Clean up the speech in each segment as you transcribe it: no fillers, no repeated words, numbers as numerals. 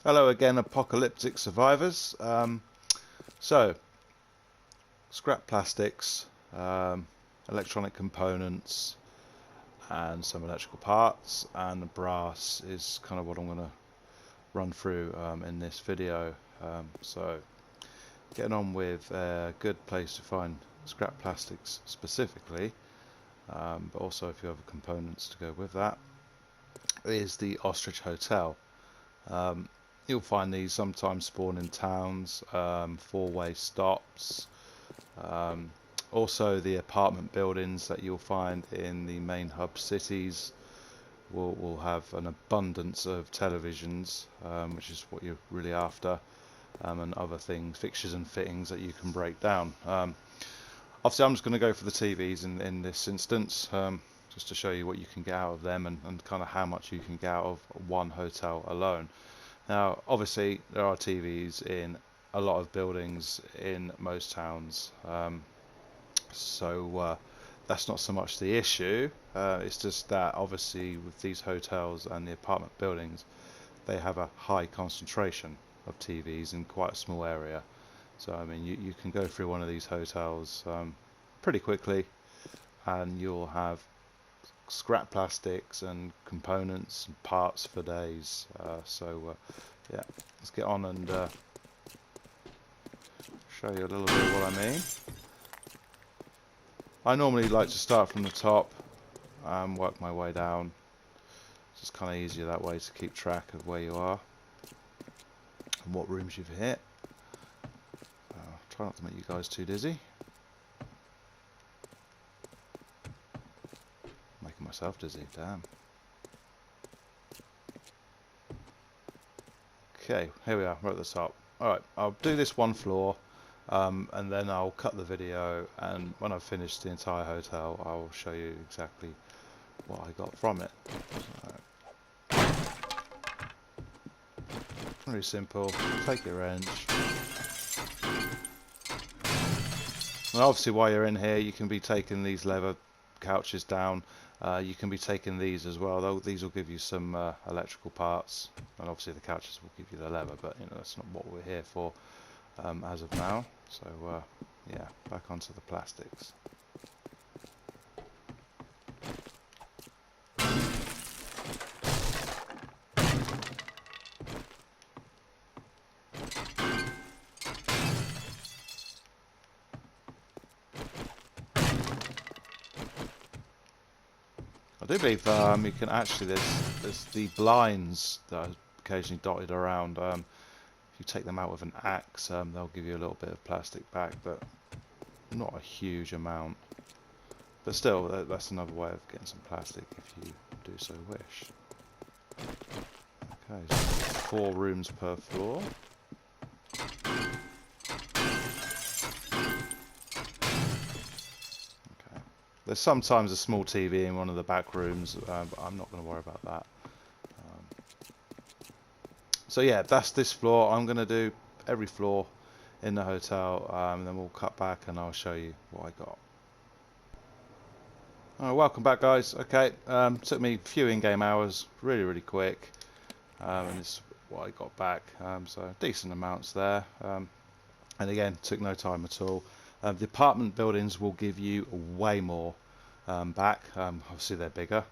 Hello again, apocalyptic survivors. So, scrap plastics, electronic components, and some electrical parts, and brass is kind of what I'm going to run through in this video. So, getting on with a good place to find scrap plastics specifically, but also a few other components to go with that, is the Ostrich Hotel. You'll find these sometimes spawn in towns, four-way stops, also the apartment buildings that you'll find in the main hub cities will have an abundance of televisions, which is what you're really after, and other things, fixtures and fittings that you can break down. Obviously I'm just going to go for the TVs in this instance, just to show you what you can get out of them and kind of how much you can get out of one hotel alone. Now, obviously, there are TVs in a lot of buildings in most towns, so that's not so much the issue. It's just that, obviously, with these hotels and the apartment buildings, they have a high concentration of TVs in quite a small area. So, I mean, you can go through one of these hotels pretty quickly, and you'll have scrap plastics and components and parts for days. Yeah, let's get on and show you a little bit of what I mean. I normally like to start from the top and work my way down. It's just kind of easier that way to keep track of where you are and what rooms you've hit. Try not to make you guys too dizzy. Making myself dizzy, damn. Okay, here we are, right at the top. Alright, I'll do this one floor, and then I'll cut the video, and when I've finished the entire hotel, I'll show you exactly what I got from it. Very simple, take your wrench. And obviously while you're in here, you can be taking these leather couches down. You can be taking these as well, though these will give you some electrical parts, and obviously the couches will give you the leather, but you know that's not what we're here for as of now. So yeah, back onto the plastics. I do believe you can actually, there's the blinds that are occasionally dotted around. If you take them out with an axe, they'll give you a little bit of plastic back, but not a huge amount. But still, that's another way of getting some plastic if you do so wish. Okay, so 4 rooms per floor. There's sometimes a small TV in one of the back rooms, but I'm not going to worry about that. So yeah, that's this floor. I'm going to do every floor in the hotel, and then we'll cut back and I'll show you what I got. Alright, welcome back guys. Okay, took me a few in-game hours, really quick, and this is what I got back, so decent amounts there, and again, took no time at all. The apartment buildings will give you way more back. Obviously they're bigger,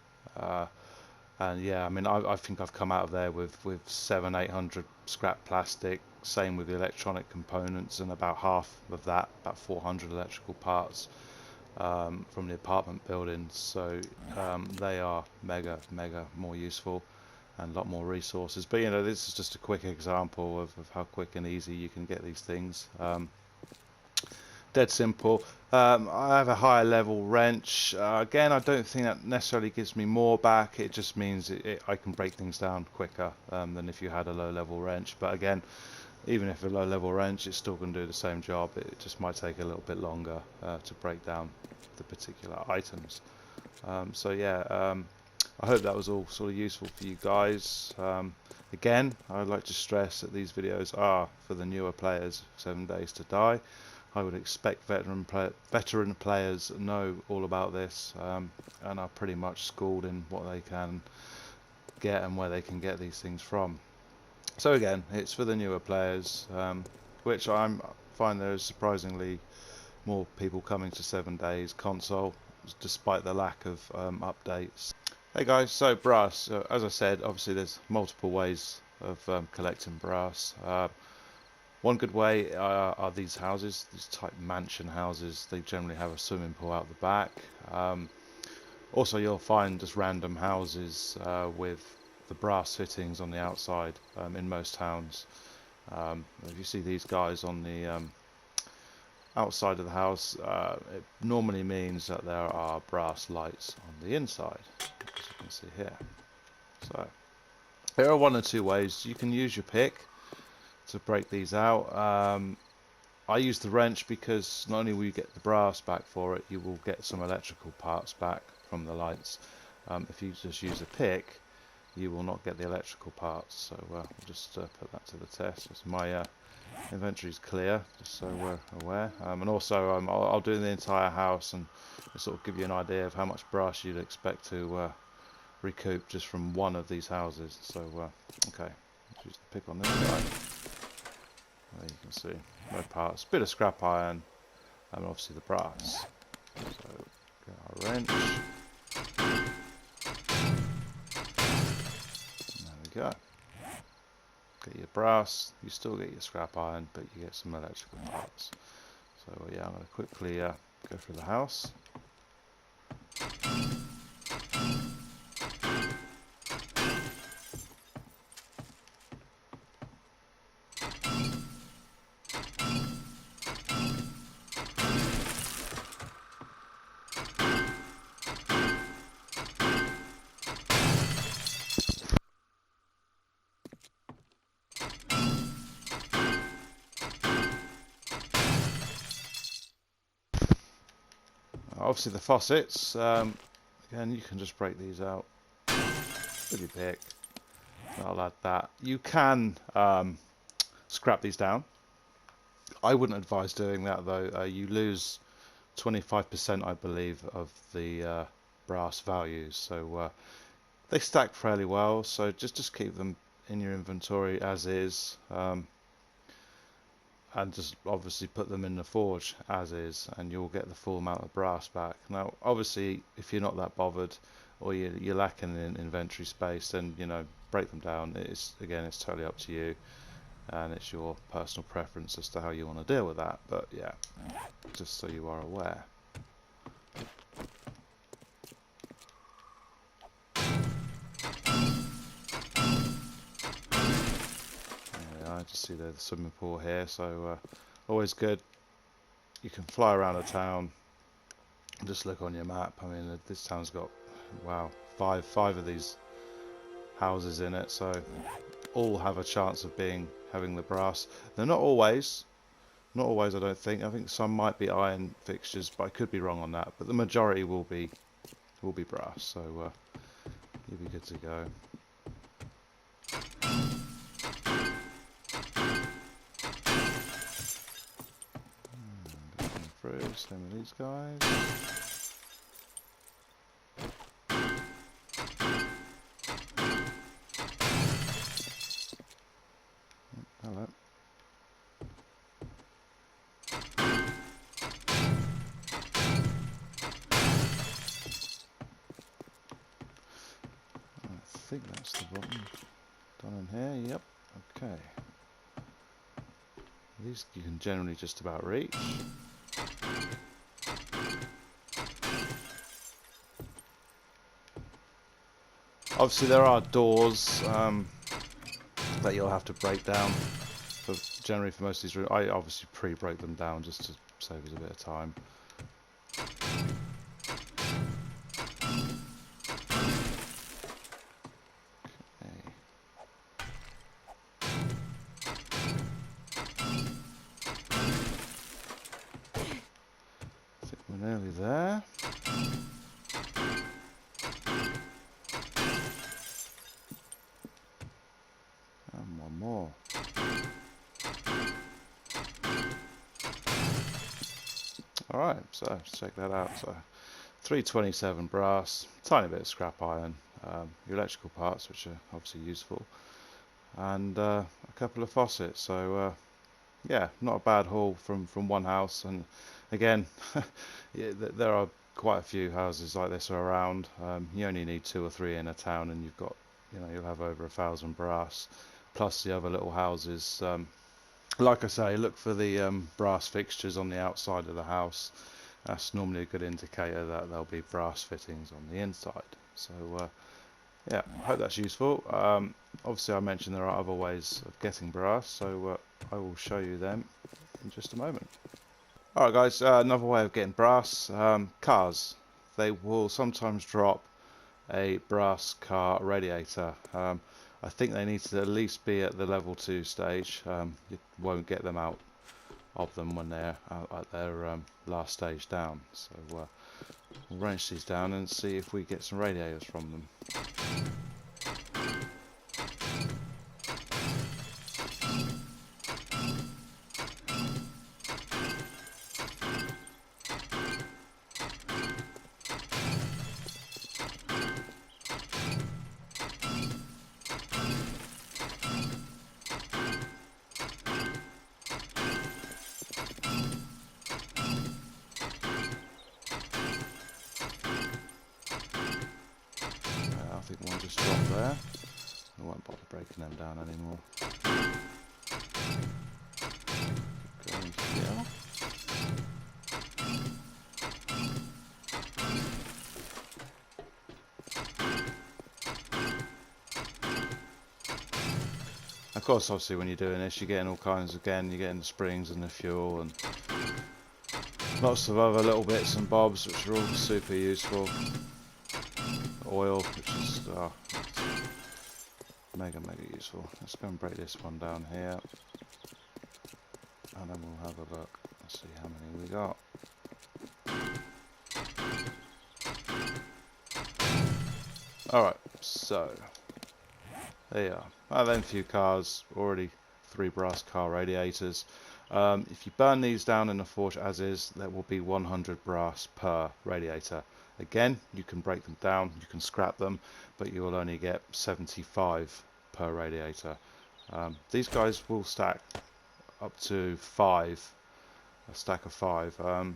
and yeah, I mean I think I've come out of there with 700-800 scrap plastic. Same with the electronic components, and about half of that, about 400 electrical parts from the apartment buildings. So they are mega more useful and a lot more resources. But you know, this is just a quick example of how quick and easy you can get these things. Dead simple. I have a higher level wrench. Again, I don't think that necessarily gives me more back. It just means I can break things down quicker than if you had a low level wrench. But again, even if a low level wrench, it's still going to do the same job. It just might take a little bit longer to break down the particular items. So yeah, I hope that was all sort of useful for you guys. Again, I'd like to stress that these videos are for the newer players. 7 Days to Die. I would expect veteran players know all about this, and are pretty much schooled in what they can get and where they can get these things from. So again, it's for the newer players, which I find there is surprisingly more people coming to 7 Days console, despite the lack of updates. Hey guys, so brass, as I said, obviously there's multiple ways of collecting brass. One good way are these houses, these type mansion houses. They generally have a swimming pool out the back. Also you'll find just random houses with the brass fittings on the outside in most towns. If you see these guys on the outside of the house, it normally means that there are brass lights on the inside, as you can see here. So there are one or two ways. You can use your pick to break these out. I use the wrench because not only will you get the brass back for it, you will get some electrical parts back from the lights. If you just use a pick, you will not get the electrical parts. So we'll just put that to the test. So my inventory is clear, just so we're aware. And also I'll do the entire house and sort of give you an idea of how much brass you'd expect to recoup just from one of these houses. So okay, let's use the pick on this guy. There you can see no parts, bit of scrap iron, and obviously the brass. So get our wrench. There we go. Get your brass, you still get your scrap iron, but you get some electrical parts. So yeah, I'm going to quickly go through the house. Obviously the faucets, again you can just break these out with your pick. I'll add that. You can scrap these down. I wouldn't advise doing that though. You lose 25% I believe of the brass values, so they stack fairly well, so just keep them in your inventory as is. And just obviously put them in the forge as is, and you'll get the full amount of brass back. Now obviously if you're not that bothered, or you're lacking in inventory space, then you know, break them down. It's totally up to you, and it's your personal preference as to how you want to deal with that. But yeah, just so you are aware. I just see the swimming pool here, so always good. You can fly around a town and just look on your map. I mean, this town's got, wow, five of these houses in it, so all have a chance of having the brass. They're not always I don't think. I think some might be iron fixtures, but I could be wrong on that. But the majority will be brass, so you'll be good to go. Same with these guys. Hello. I think that's the bottom. Done in here, yep. Okay. These you can generally just about reach. Obviously there are doors that you'll have to break down, but generally for most of these rooms, I obviously pre-break them down just to save us a bit of time. Okay. I think we're nearly there. More. Alright, so let's check that out. So 327 brass, tiny bit of scrap iron, your electrical parts, which are obviously useful, and a couple of faucets. So yeah, not a bad haul from one house. And again, yeah, there are quite a few houses like this around. You only need 2 or 3 in a town, and you've got, you'll have over 1,000 brass, plus the other little houses. Like I say, look for the brass fixtures on the outside of the house. That's normally a good indicator that there'll be brass fittings on the inside. So yeah, I hope that's useful. Obviously I mentioned there are other ways of getting brass, so I will show you them in just a moment. Alright guys, another way of getting brass, cars. They will sometimes drop a brass car radiator. I think they need to at least be at the level 2 stage. You won't get them out of them when they're at their last stage down. So we'll wrench these down and see if we get some radiators from them. I think one just dropped there. I won't bother breaking them down anymore. Going here. Of course, obviously when you're doing this, you're getting all kinds, you're getting the springs and the fuel and lots of other little bits and bobs, which are all super useful. Oil, which is mega useful. Let's go and break this one down here, and then we'll have a look. Let's see how many we got. Alright, so there you are. Then a few cars, already 3 brass car radiators. If you burn these down in the forge as is, there will be 100 brass per radiator. Again, you can break them down, you can scrap them, but you will only get 75 per radiator. These guys will stack up to 5, a stack of 5.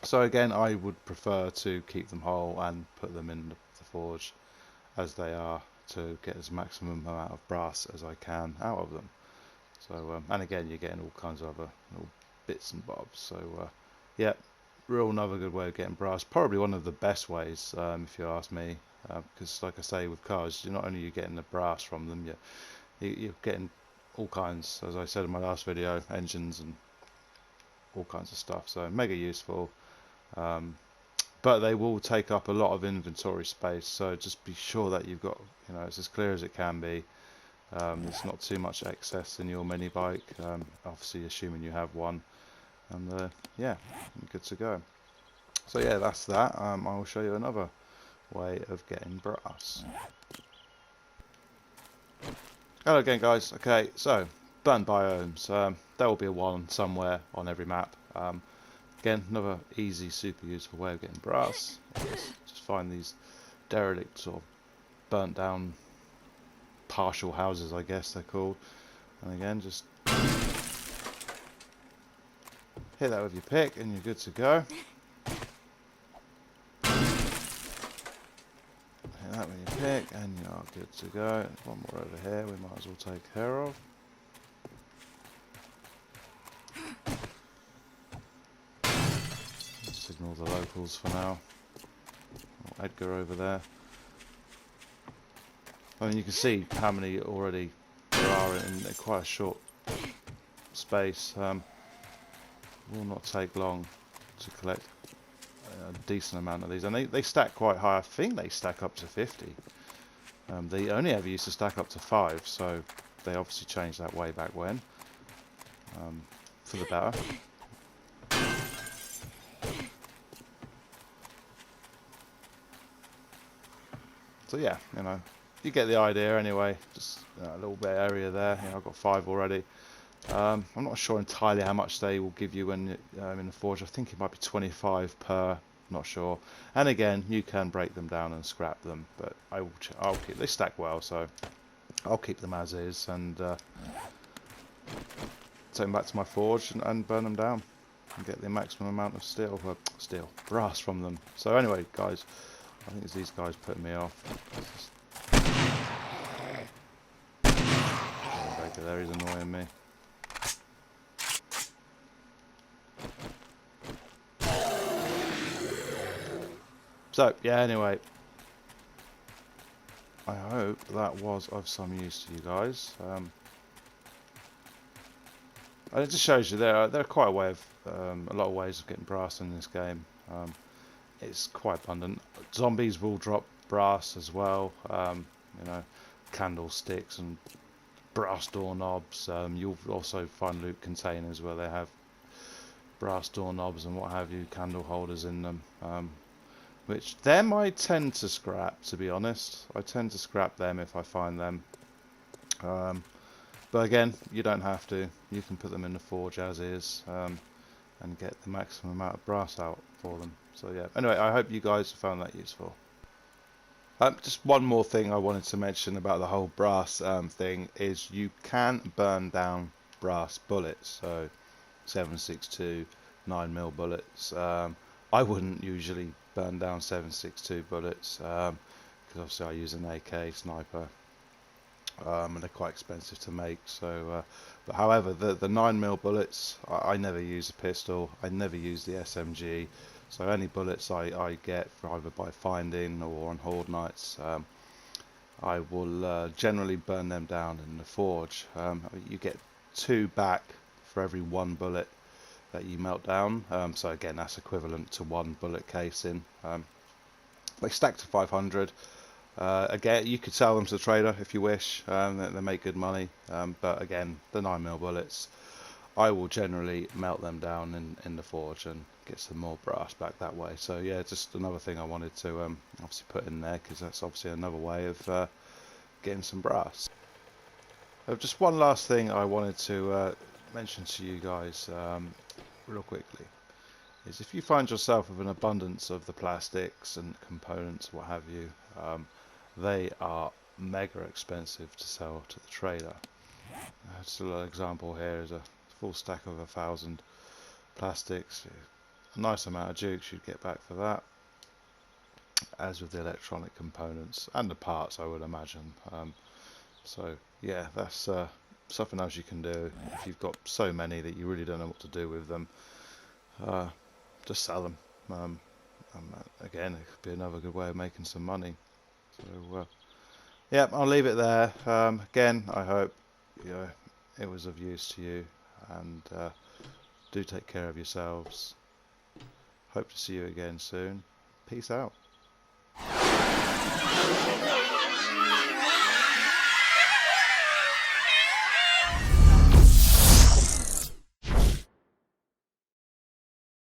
So again, I would prefer to keep them whole and put them in the forge as they are, to get as maximum amount of brass as I can out of them. So and again, you're getting all kinds of other little bits and bobs. So yeah, real another good way of getting brass. Probably one of the best ways, if you ask me, because like I say, with cars, you're not only you're getting the brass from them, you're getting all kinds, as I said in my last video, engines and all kinds of stuff. So mega useful. But they will take up a lot of inventory space, so just be sure that you've got, it's as clear as it can be. There's not too much excess in your mini bike, obviously assuming you have one, and yeah, you're good to go. So yeah, that's that. I will show you another way of getting brass. Hello again guys. Okay, so burnt biomes. There will be a one somewhere on every map. Again, another easy, super useful way of getting brass. Just find these derelict, sort of burnt down partial houses, I guess they're called. And again, just hit that with your pick and you're good to go. Hit that with your pick and you're good to go. There's one more over here we might as well take care of. Ignore the locals for now. Oh, Edgar over there. I mean, you can see how many already there are in quite a short space. Will not take long to collect a decent amount of these, and they stack quite high. I think they stack up to 50. They only ever used to stack up to 5, so they obviously changed that way back when, for the better. So yeah, you get the idea anyway. Just a little bit of area there. I've got 5 already. I'm not sure entirely how much they will give you when in the forge. I think it might be 25 per. Not sure. And again, you can break them down and scrap them, but I'll keep. They stack well, so I'll keep them as is and take them back to my forge and burn them down and get the maximum amount of brass from them. So anyway, guys, I think it's these guys putting me off. Baker there, he's annoying me. So yeah, anyway, I hope that was of some use to you guys. And it just shows you there are quite a lot of ways of getting brass in this game. It's quite abundant. Zombies will drop brass as well. You know, candlesticks and brass doorknobs. You'll also find loot containers where they have brass doorknobs and what have you, candle holders in them. Which them I tend to scrap, to be honest. I tend to scrap them if I find them. But again, you don't have to. You can put them in the forge as is and get the maximum amount of brass out for them. So yeah, anyway, I hope you guys found that useful. Just one more thing I wanted to mention about the whole brass thing is you can burn down brass bullets. So 7.62 9mm bullets. I wouldn't usually burn down 7.62 bullets because obviously I use an AK sniper. And they're quite expensive to make. So, but however, the 9mm bullets, I never use a pistol. I never use the SMG. So any bullets I get either by finding or on horde nights, I will generally burn them down in the forge. You get 2 back for every 1 bullet that you melt down. So again, that's equivalent to 1 bullet casing. They stack to 500. Again, you could sell them to the trader if you wish. They make good money, but again, the 9mm bullets, I will generally melt them down in the forge and get some more brass back that way. So yeah, just another thing I wanted to obviously put in there, because that's obviously another way of getting some brass. Just one last thing I wanted to mention to you guys real quickly is if you find yourself with an abundance of the plastics and components, what have you, they are mega expensive to sell to the trader. Just a little example here is a full stack of 1,000 plastics. A nice amount of jukes you'd get back for that, as with the electronic components and the parts, I would imagine. So yeah, that's something else you can do if you've got so many that you really don't know what to do with them. Just sell them. Again, it could be another good way of making some money. So yeah, I'll leave it there. Again, I hope it was of use to you, and do take care of yourselves. Hope to see you again soon. Peace out.